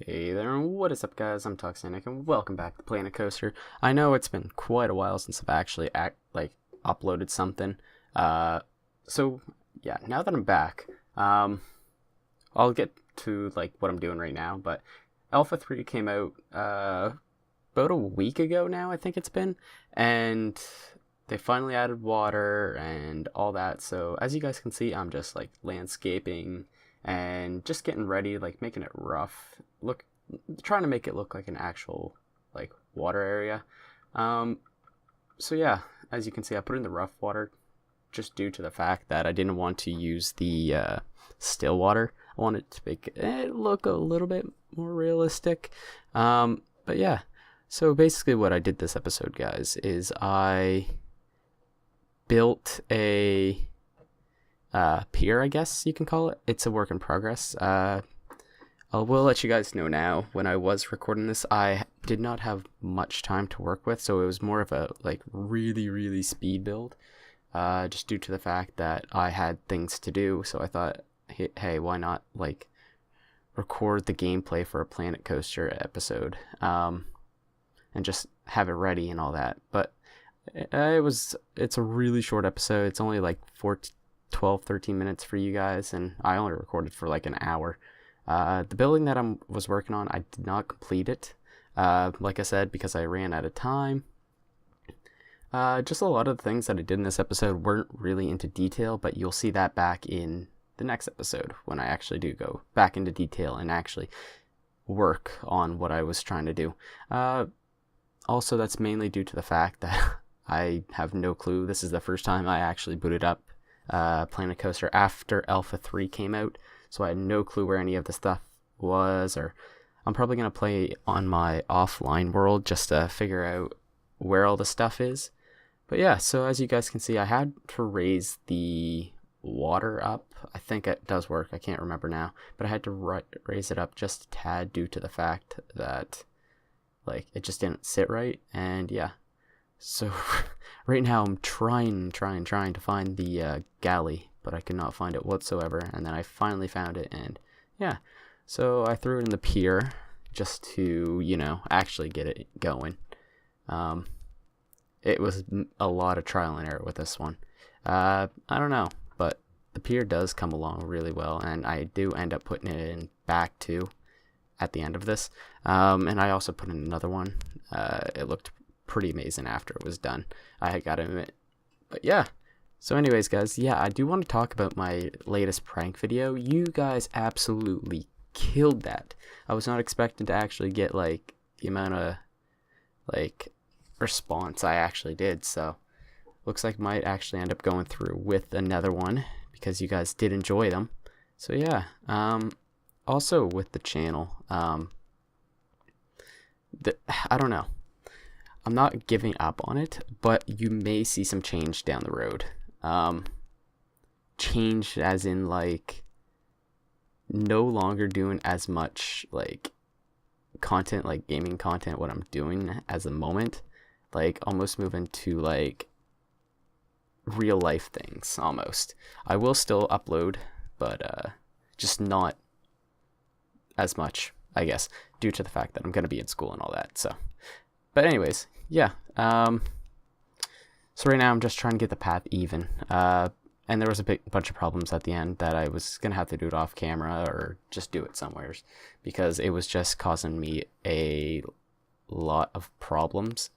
Hey there, and what is up, guys? I'm Toxanic, and welcome back to Planet Coaster. I know it's been quite a while since I've actually uploaded something. Uh, so yeah, now that I'm back, I'll get to what I'm doing right now. But Alpha 3 came out about a week ago now, I think it's been, and they finally added water and all that. So as you guys can see, I'm just landscaping and just getting ready, making it rough. Look, trying to make it look like an actual water area. Um, so yeah, as you can see, I put in the rough water just due to the fact that I didn't want to use the still water. I wanted to make it look a little bit more realistic. But yeah, so basically what I did this episode, guys, is I built a pier, I guess you can call it. It's a work in progress. I will let you guys know now, when I was recording this, I did not have much time to work with, so it was more of a really speed build, just due to the fact that I had things to do. So I thought, hey, why not record the gameplay for a Planet Coaster episode, and just have it ready and all that. But it's a really short episode. It's only 12, 13 minutes for you guys, and I only recorded for an hour. The building that I was working on, I did not complete it, like I said, because I ran out of time. Just a lot of the things that I did in this episode weren't really into detail, but you'll see that back in the next episode when I actually do go back into detail and actually work on what I was trying to do. Also, that's mainly due to the fact that I have no clue. This is the first time I actually booted up Planet Coaster after Alpha 3 came out, so I had no clue where any of the stuff was, or I'm probably going to play on my offline world just to figure out where all the stuff is. But yeah, so as you guys can see, I had to raise the water up. I think it does work, I can't remember now, but I had to raise it up just a tad due to the fact that it just didn't sit right. And yeah, so right now I'm trying to find the galley, but I could not find it whatsoever. And then I finally found it, and yeah, so I threw it in the pier just to, actually get it going. It was a lot of trial and error with this one. I don't know, but the pier does come along really well, and I do end up putting it in back too at the end of this. And I also put in another one. It looked pretty amazing after it was done, I gotta admit. But yeah, so anyways, guys, yeah, I do want to talk about my latest prank video. You guys absolutely killed that. I was not expecting to actually get the amount of response I actually did, so looks like might actually end up going through with another one because you guys did enjoy them. So yeah, also with the channel, I don't know, I'm not giving up on it, but you may see some change down the road. Change as in no longer doing as much content, gaming content, what I'm doing as a moment, almost moving to real life things almost. I will still upload, but just not as much, I guess, due to the fact that I'm going to be in school and all that. So, but anyways, yeah, so right now I'm just trying to get the path even, and there was a bunch of problems at the end that I was gonna have to do it off camera or just do it somewheres, because it was just causing me a lot of problems,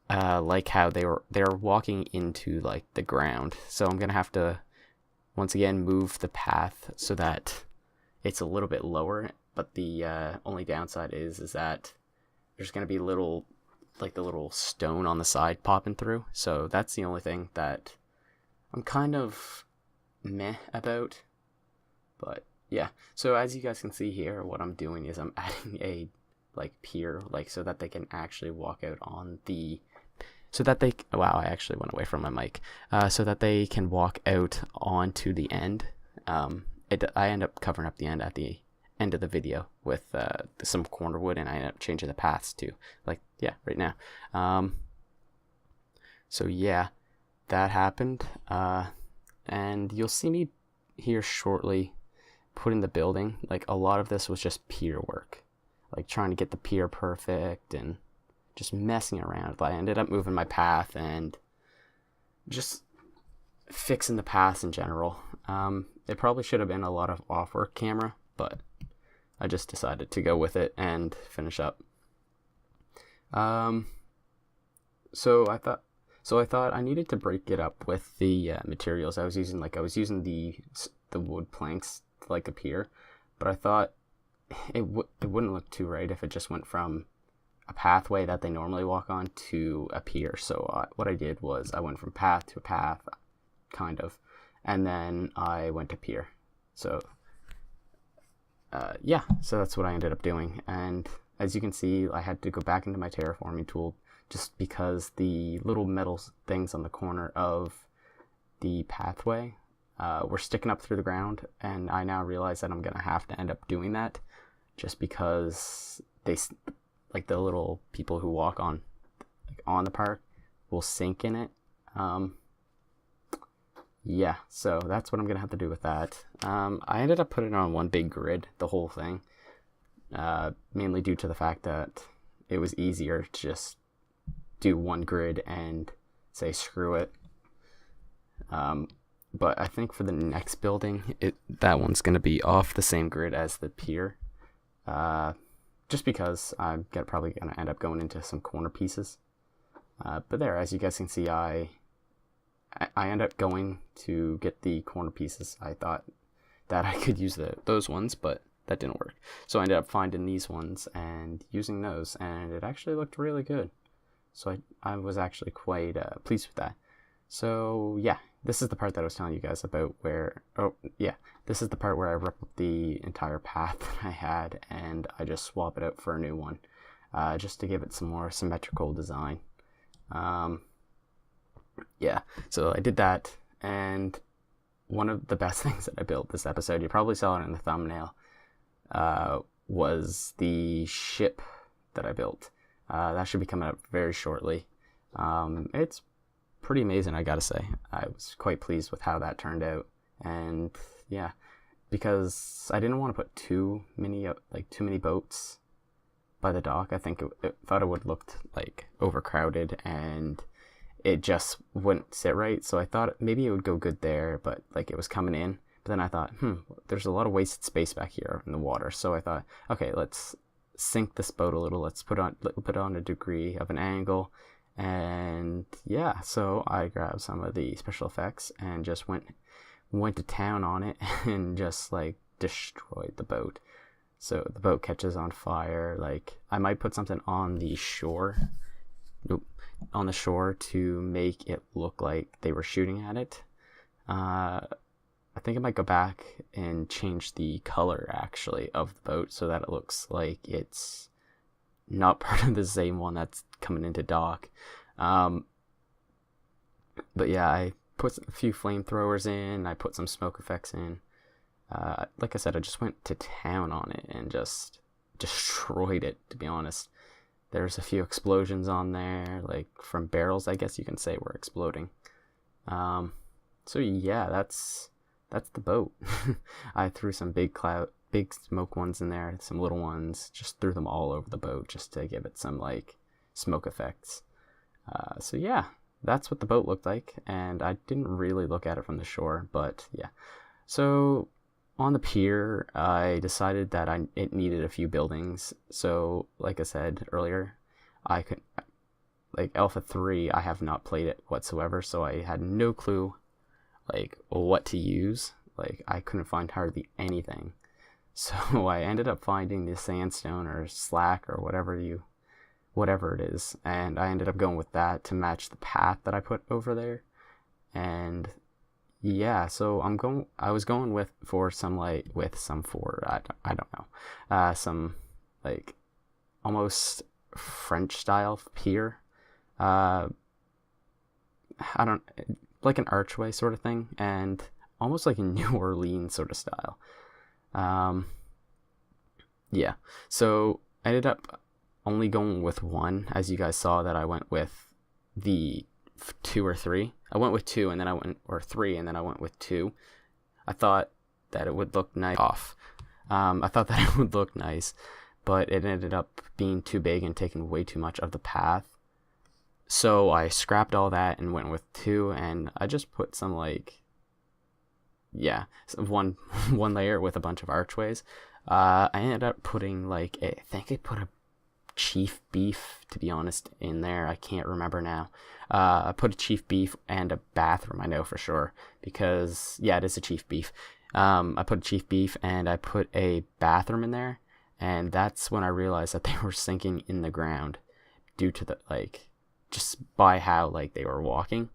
like how they're walking into the ground. So I'm gonna have to once again move the path so that it's a little bit lower, but the only downside is that there's gonna be little the little stone on the side popping through. So that's the only thing that I'm kind of meh about. But yeah, so as you guys can see here, what I'm doing is I'm adding a pier, so that they can actually walk out on the, so that they, wow, I actually went away from my mic, so that they can walk out onto the end. I end up covering up the end at the end of the video with some corner wood, and I end up changing the paths to yeah, right now. So yeah, that happened, and you'll see me here shortly put in the building. A lot of this was just pier work, like trying to get the pier perfect and just messing around. I ended up moving my path and just fixing the paths in general. It probably should have been a lot of off-work camera, but I just decided to go with it and finish up. So I thought I needed to break it up with the materials I was using. Like I was using the wood planks like a pier, but I thought it wouldn't look too right if it just went from a pathway that they normally walk on to a pier. So what I did was I went from path to path, kind of, and then I went to pier. So yeah, so that's what I ended up doing. And as you can see, I had to go back into my terraforming tool just because the little metal things on the corner of the pathway were sticking up through the ground, and I now realize that I'm gonna have to end up doing that just because like the little people who walk on the park will sink in it. Yeah, so that's what I'm gonna have to do with that. I ended up putting it on one big grid, the whole thing, mainly due to the fact that it was easier to just do one grid and say screw it. But I think for the next building, that one's gonna be off the same grid as the pier, just because I'm probably gonna end up going into some corner pieces. But there, as you guys can see, I end up going to get the corner pieces. I thought that I could use those ones, but that didn't work. So I ended up finding these ones and using those, and it actually looked really good. So I was actually quite pleased with that. So yeah, this is the part that I was telling you guys about this is the part where I rip up the entire path that I had and I just swap it out for a new one, just to give it some more symmetrical design. Yeah, so I did that, and one of the best things that I built this episode, you probably saw it in the thumbnail, was the ship that I built. That should be coming up very shortly. It's pretty amazing, I gotta say. I was quite pleased with how that turned out, and yeah, because I didn't want to put too many boats by the dock. I think it thought it would look like overcrowded and it just wouldn't sit right. So I thought maybe it would go good there, but like it was coming in. But then I thought, there's a lot of wasted space back here in the water. So I thought, okay, let's sink this boat a little. Let's put on a degree of an angle. And yeah, so I grabbed some of the special effects and just went to town on it and just like destroyed the boat. So the boat catches on fire. Like I might put something on the shore. To make it look like they were shooting at it. I think I might go back and change the color actually of the boat so that it looks like it's not part of the same one that's coming into dock. But yeah, I put a few flamethrowers in, I put some smoke effects in. Like I said, I just went to town on it and just destroyed it, to be honest. There's a few explosions on there, like from barrels, I guess you can say, were exploding. So yeah, that's the boat. I threw some big smoke ones in there, some little ones, just threw them all over the boat just to give it some like smoke effects. So yeah, that's what the boat looked like, and I didn't really look at it from the shore, but yeah. So on the pier, I decided that it needed a few buildings. So, like I said earlier, Alpha 3, I have not played it whatsoever, so I had no clue, like, what to use. Like, I couldn't find hardly anything. So I ended up finding the sandstone or slack or whatever it is, and I ended up going with that to match the path that I put over there. And yeah, so I was going for some like I don't know, some like almost French style pier, I don't, like an archway sort of thing, and almost like a New Orleans sort of style. Yeah, so I ended up only going with one, as you guys saw that I went with the 2 or 3. I went with 2 and then I went, or 3, and then I went with 2. I thought that it would look nice I thought that it would look nice, but it ended up being too big and taking way too much of the path. So I scrapped all that and went with 2, and I just put some one layer with a bunch of archways. I ended up putting I think I put a chief beef, to be honest, in there. I can't remember now. I put a chief beef and a bathroom, I know for sure, because it is a chief beef. I put a chief beef and I put a bathroom in there, and that's when I realized that they were sinking in the ground due to the just by how they were walking.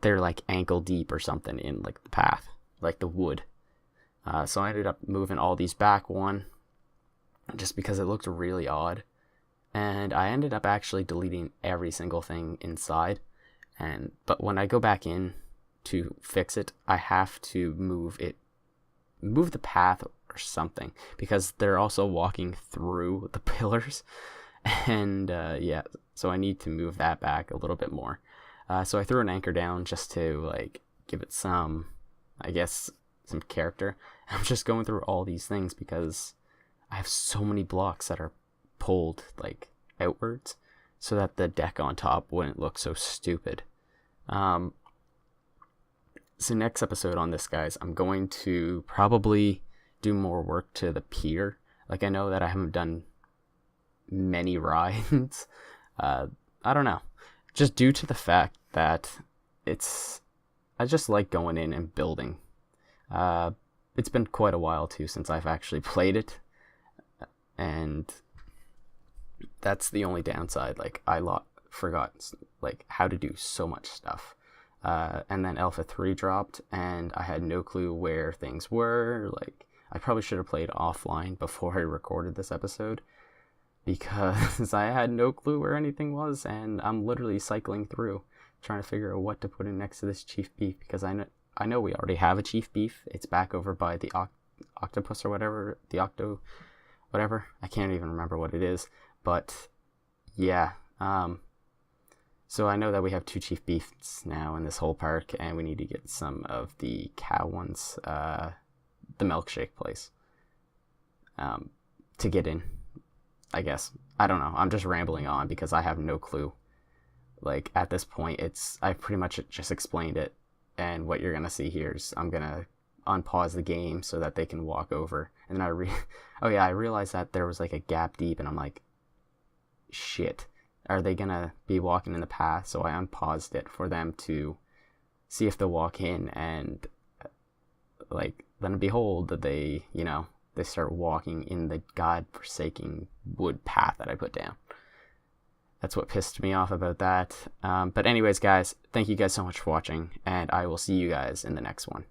They're ankle deep or something in the path, the wood. So I ended up moving all these back one just because it looked really odd. And I ended up actually deleting every single thing inside. But when I go back in to fix it, I have to move the path or something, because they're also walking through the pillars. And so I need to move that back a little bit more. So I threw an anchor down just to give it some, I guess, some character. I'm just going through all these things because I have so many blocks that are pulled outwards so that the deck on top wouldn't look so stupid. So next episode on this, guys, I'm going to probably do more work to the pier. I know that I haven't done many rides. I don't know, just due to the fact that I just like going in and building. It's been quite a while too since I've actually played it, and that's the only downside. I forgot how to do so much stuff. And then Alpha 3 dropped, and I had no clue where things were. I probably should have played offline before I recorded this episode, because I had no clue where anything was, and I'm literally cycling through trying to figure out what to put in next to this chief beef, because I know we already have a chief beef. It's back over by the octopus or whatever, the octo whatever. I can't even remember what it is, but yeah. So I know that we have 2 chief beefs now in this whole park, and we need to get some of the cow ones, the milkshake place, to get in, I guess. I don't know. I'm just rambling on because I have no clue. At this point, I've pretty much just explained it, and what you're going to see here is I'm going to unpause the game so that they can walk over. And then I realized that there was a gap deep, and I'm like, shit, are they going to be walking in the path? So I unpaused it for them to see if they'll walk in, and then behold, they start walking in the godforsaken wood path that I put down. That's what pissed me off about that. But anyways, guys, thank you guys so much for watching, and I will see you guys in the next one.